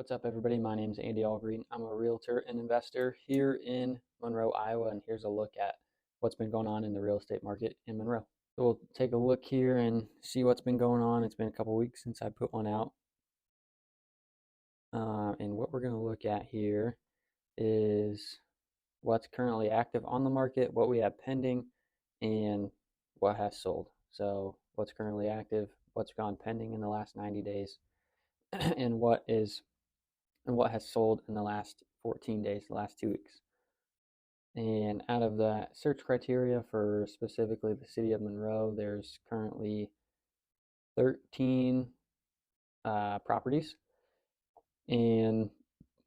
What's up, everybody? My name is Andy Algreen. I'm a realtor and investor here in Monroe, Iowa, and here's a look at what's been going on in the real estate market in Monroe. So we'll take a look here and see what's been going on. It's been a couple weeks since I put one out. And what we're going to look at here is what's currently active on the market, what we have pending, and what has sold. So what's currently active, what's gone pending in the last 90 days, and what has sold in the last 14 days, the last 2 weeks. And out of the search criteria for specifically the city of Monroe, there's currently 13 properties, and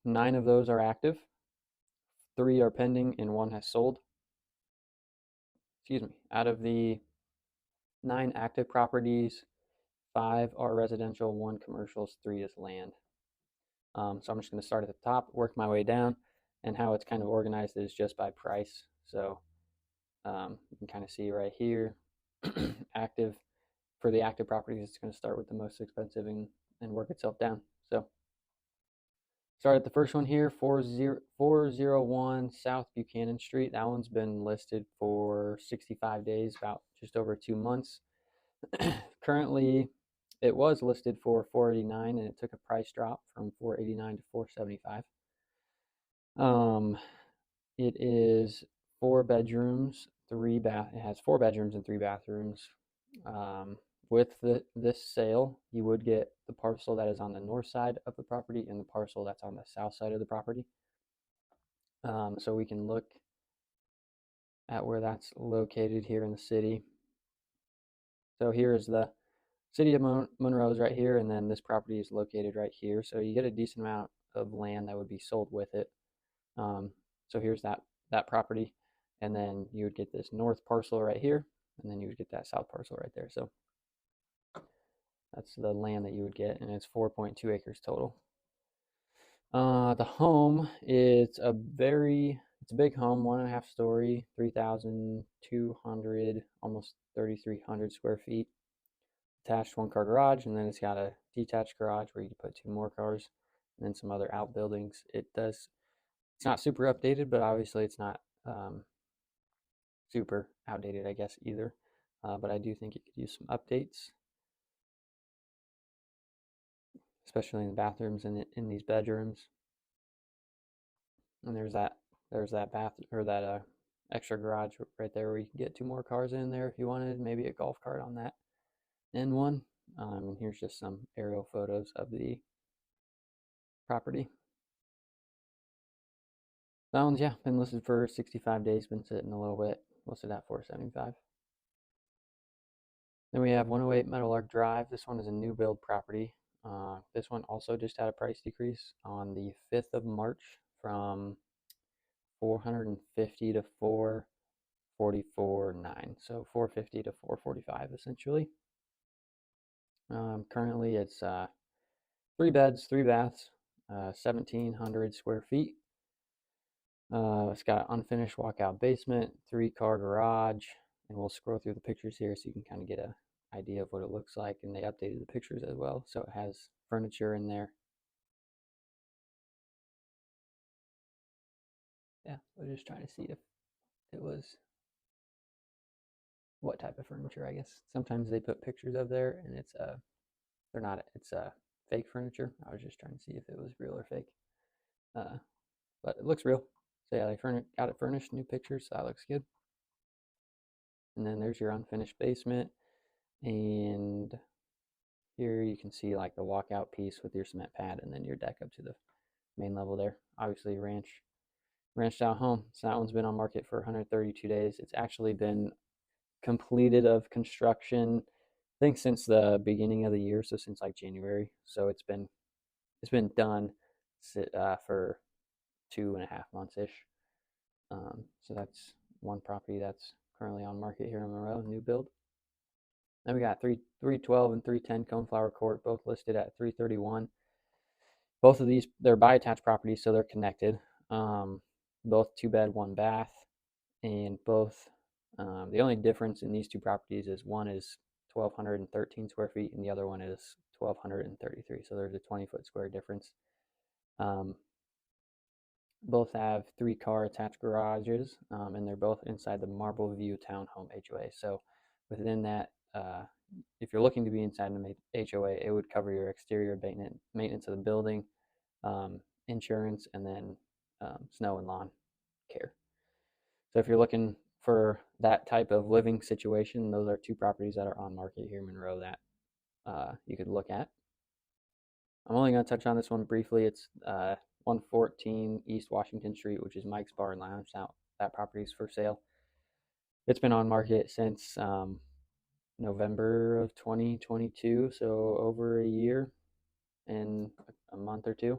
9 of those are active, 3 are pending, and 1 has sold. Excuse me. Out of the 9 active properties, 5 are residential, 1 commercial, 3 is land. So I'm just going to start at the top, work my way down, and how it's kind of organized is just by price. So you can kind of see right here, active. For the active properties, it's going to start with the most expensive and work itself down. So start at the first one here, 401 South Buchanan Street. That one's been listed for 65 days, about just over 2 months. Currently, it was listed for $489, and it took a price drop from $489 to $475. It is 4 bedrooms, 3 bath. It has 4 bedrooms and 3 bathrooms. With this sale, you would get the parcel that is on the north side of the property and the parcel that's on the south side of the property. So we can look at where that's located here in the city. So here is the city of Monroe is right here, and then this property is located right here. So you get a decent amount of land that would be sold with it. So here's that property, and then you would get this north parcel right here, and then you would get that south parcel right there. So that's the land that you would get, and it's 4.2 acres total. The home is a big home, 1.5 story, 3,200, almost 3,300 square feet. Attached 1-car garage, and then it's got a detached garage where you can put 2 more cars, and then some other outbuildings. It's not super updated, but obviously it's not super outdated, I guess, either. But I do think it could use some updates, especially in the bathrooms and in these bedrooms. And there's that extra garage right there where you can get 2 more cars in there if you wanted, maybe a golf cart on that end one. And here's just some aerial photos of the property. That one's, yeah, been listed for 65 days, been sitting a little bit, listed at $475. Then we have 108 Meadowlark Drive. This one is a new build property. This one also just had a price decrease on the 5th of March from $450 to $444.9. So $450 to $445 essentially. Currently it's 3 beds, 3 baths, 1,700 square feet. It's got unfinished walkout basement, 3-car garage, and we'll scroll through the pictures here so you can kind of get an idea of what it looks like, and they updated the pictures as well, so it has furniture in there. Yeah, I was just trying to see if it was what type of furniture, I guess. Sometimes they put pictures of there, and it's fake furniture. I was just trying to see if it was real or fake. But it looks real. So yeah, they got it furnished, new pictures, so that looks good. And then there's your unfinished basement, and here you can see like the walkout piece with your cement pad, and then your deck up to the main level there. Obviously ranched out home. So that one's been on market for 132 days. It's actually been completed of construction, I think, since the beginning of the year, so since like January. So it's been done for 2.5 months ish. So that's one property that's currently on market here in Monroe, new build. Then we got 312 and 310 Coneflower Court, both listed at $331. Both of these, they're bi-attached properties, so they're connected. Both 2-bed, 1 bath, and both. The only difference in these 2 properties is one is 1,213 square feet, and the other one is 1,233. So there's a 20-foot square difference. Um, both have 3-car attached garages, and they're both inside the Marble View Townhome HOA. So within that, if you're looking to be inside an HOA, it would cover your exterior maintenance of the building, insurance, and then snow and lawn care. So if you're looking for that type of living situation, those are two properties that are on market here in Monroe that you could look at. I'm only going to touch on this one briefly. It's 114 East Washington Street, which is Mike's Bar and Lounge. Now that property is for sale. It's been on market since November of 2022, so over a year and a month or two.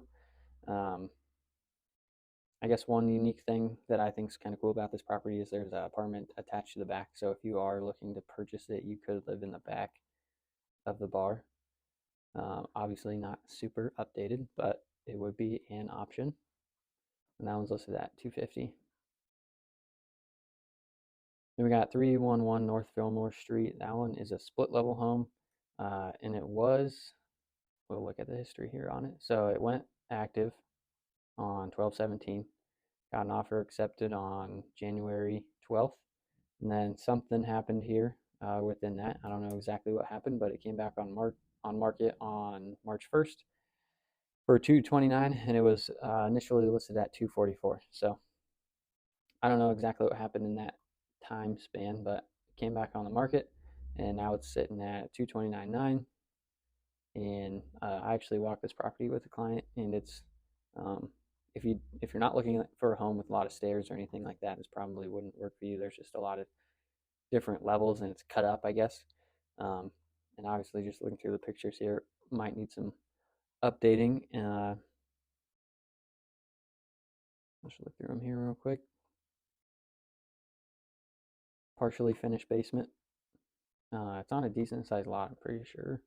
I guess one unique thing that I think is kind of cool about this property is there's an apartment attached to the back. So if you are looking to purchase it, you could live in the back of the bar. Obviously not super updated, but it would be an option. And that one's listed at $250. Then we got 311 North Fillmore Street. That one is a split level home. And we'll look at the history here on it. So it went active on 12/17. Got an offer accepted on January 12th. And then something happened here within that. I don't know exactly what happened, but it came back on market on March 1st for $229, and it was initially listed at $244. So I don't know exactly what happened in that time span, but it came back on the market, and now it's sitting at $229.9. And I actually walked this property with a client, and it's if you're not looking for a home with a lot of stairs or anything like that, this probably wouldn't work for you. There's just a lot of different levels, and it's cut up, I guess. And obviously, just looking through the pictures here, might need some updating. Let's look through them here real quick. Partially finished basement. It's on a decent sized lot, I'm pretty sure.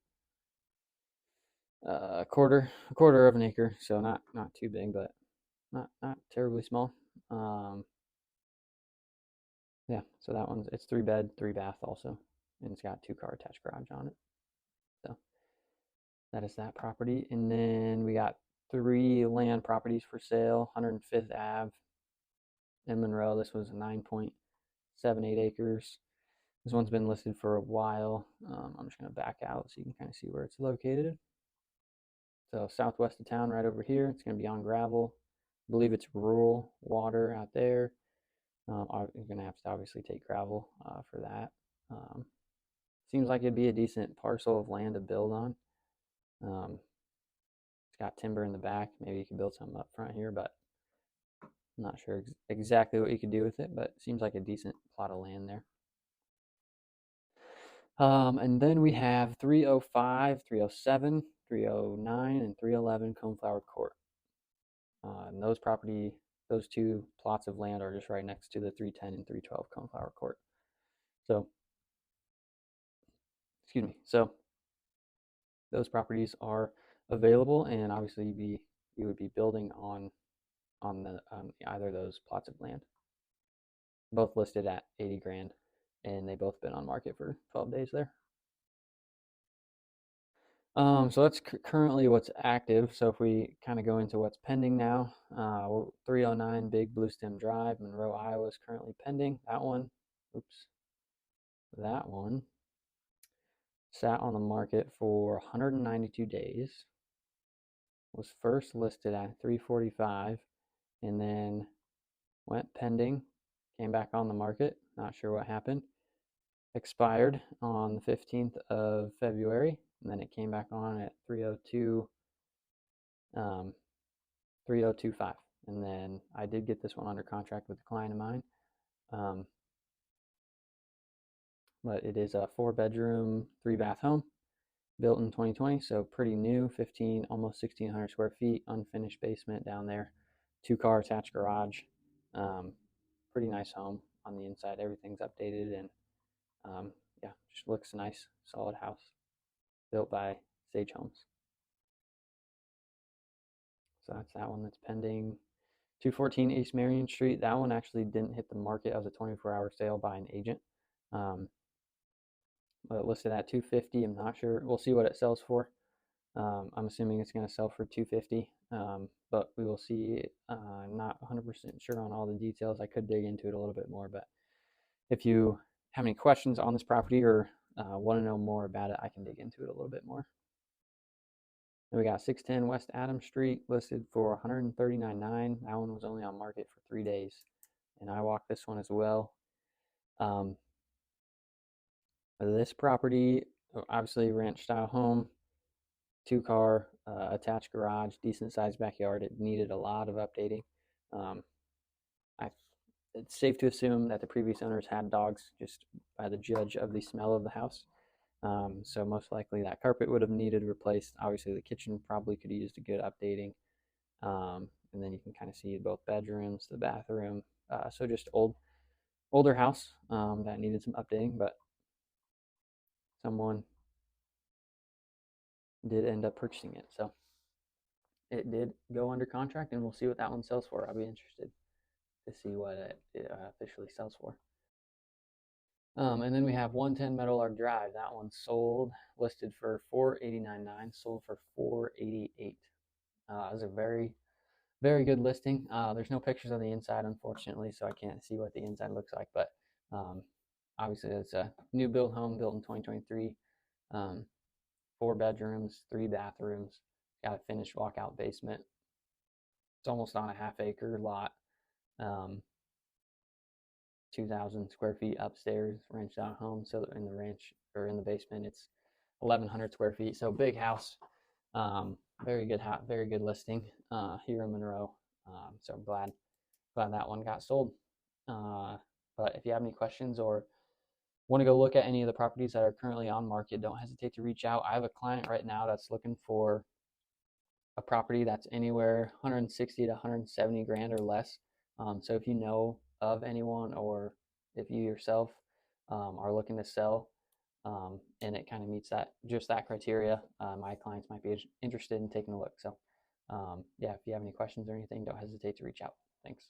A quarter of an acre, so not too big, but not terribly small. Yeah, so that one's it's 3-bed, 3-bath also, and it's got 2-car attached garage on it. So that is that property, and then we got 3 land properties for sale. 105th Ave in Monroe. This was 9.78 acres. This one's been listed for a while. I'm just going to back out so you can kind of see where it's located. So southwest of town, right over here. It's going to be on gravel. I believe it's rural water out there. You're going to have to obviously take gravel for that. Seems like it'd be a decent parcel of land to build on. It's got timber in the back. Maybe you could build something up front here, but I'm not sure exactly what you could do with it, but it seems like a decent plot of land there. And then we have 305, 307, 309, and 311 Coneflower Court. And those 2 plots of land are just right next to the 310 and 312 Coneflower Court. So, excuse me. So those properties are available, and obviously you would be building on either of those plots of land. Both listed at 80 grand, and they both been on market for 12 days there. So that's currently what's active. So if we kind of go into what's pending now, 309 Big Blue Stem Drive, Monroe, Iowa is currently pending. That one sat on the market for 192 days, was first listed at 345, and then went pending, came back on the market, not sure what happened, expired on the 15th of February, and then it came back on at 3025. And then I did get this one under contract with a client of mine. But it is a 4-bedroom, 3-bath home built in 2020, so pretty new, almost 1,600 square feet, unfinished basement down there, 2-car attached garage. Pretty nice home on the inside. Everything's updated, and yeah, just looks nice, solid house built by Sage Homes. So that's that one that's pending. 214 East Marion Street. That one actually didn't hit the market as a 24-hour sale by an agent. But listed at 250. I'm not sure. We'll see what it sells for. I'm assuming it's going to sell for 250, but we will see. Not 100% sure on all the details. I could dig into it a little bit more, but if you have any questions on this property or want to know more about it, I can dig into it a little bit more. Then we got 610 West Adams Street listed for 139.9. That one was only on market for 3 days, and I walked this one as well. Um, this property, obviously ranch style home, 2-car attached garage, decent sized backyard. It needed a lot of updating. Um, I, it's safe to assume that the previous owners had dogs, just by the judge of the smell of the house. So most likely that carpet would have needed replaced. Obviously the kitchen probably could have used a good updating. And then you can kind of see both bedrooms, the bathroom. So just older house that needed some updating, but someone did end up purchasing it. So it did go under contract, and we'll see what that one sells for. I'll be interested to see what it officially sells for. And then we have 110 Meadowlark Drive. That one sold, listed for 489.9, sold for 488. It was a very good listing. There's no pictures on the inside, unfortunately, so I can't see what the inside looks like. But obviously, it's a new build home built in 2023. 4 bedrooms, 3 bathrooms. Got a finished walkout basement. It's almost on a half-acre lot. 2,000 square feet upstairs, ranched out home. So in the ranch or in the basement, it's 1,100 square feet. So big house. Very good listing here in Monroe. So I'm glad that one got sold. But if you have any questions or want to go look at any of the properties that are currently on market, don't hesitate to reach out. I have a client right now that's looking for a property that's anywhere 160 to 170 grand or less. So if you know of anyone, or if you yourself are looking to sell, and it kind of meets that criteria, my clients might be interested in taking a look. So yeah, if you have any questions or anything, don't hesitate to reach out. Thanks.